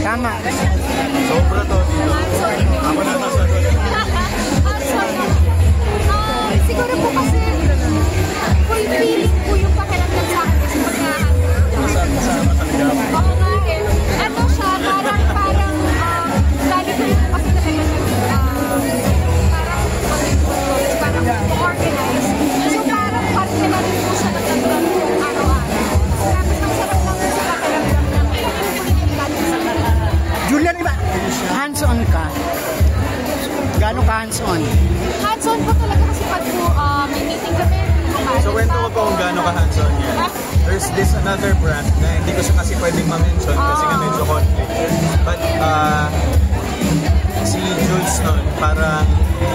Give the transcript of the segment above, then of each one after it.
Tama. Sobra to dito. Ako na nasagot. Siguro po kasi fulfilling po yung pakiramdam sa akin kasi Kasama talaga. oo nga eh. Ano siya, parang lalo ko yung kasi parang organized. So parang parte na rin po siya nagkaroon kung araw-araw. Tapos ang sarap lang sa pakiramdam ng lalo sa kanila. Julian, iba, hands-on ka? Gano'n ka hands-on? Hands-on po talaga kasi pag po may meeting kami. So kwento ko kung gaano ka hands-on yan. There's this another brand na hindi ko siya kasi pwedeng ma-mention kasi nga medyo conflict. But si Jules nun, parang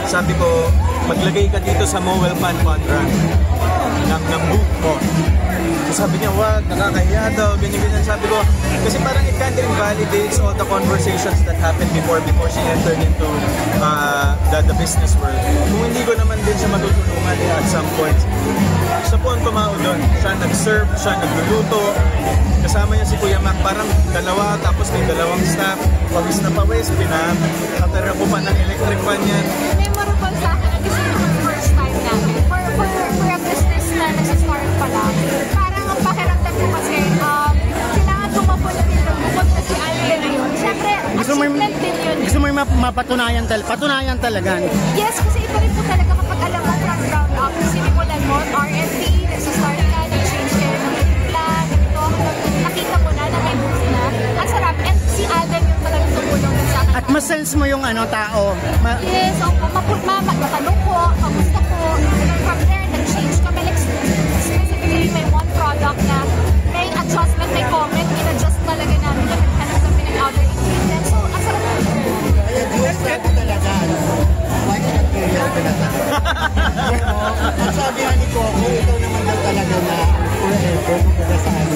sabi ko, maglagay ka dito sa Mowel Fan quadrant ng book mo. So sabi niya, wag, nakakahiya daw, ganyan-ganyan. Sabi ko, kasi parang it kind of invalidates all the conversations that happened before she entered into the business world. Kung hindi ko naman din siya matutulungan at some point. Siya po ang tumao doon. Siya nag-serve, siya nagluluto. Kasama niya si Kuya Mac, parang dalawa, tapos may dalawang staff. Pawis na pawis, pinakatara ko pa ng electric fan yan. Memorable sa akin kasi yung first time namin. For a business na nagsistart pa lang, parang ang pakiramdam ko kasi kailangan tumapulong yung bukod na si Alden na yun. Siyempre, achievement din yun. Gusto mo yung mapatunayan talaga. Yes, kasi ito rin po talaga kapag alam mo from ground up, sinimulan mo, R&D, nagsistart ka, nag-change kayo ng plan, nakita mo na may books na. Ang sarap. And si Alden yung talagang tumulong din sa akin. At mas-sense mo yung tao. Yes, matanong ko, kamusta ko. And from there, nag-change kami. Like, specifically, may one product na may adjustment, may comment, in-adjust talaga namin na naghanap kami ng other ingredients. So, ang sarap na. Ang sabi nga ni Coco, ito naman daw talaga na forever kumbaga sa ano,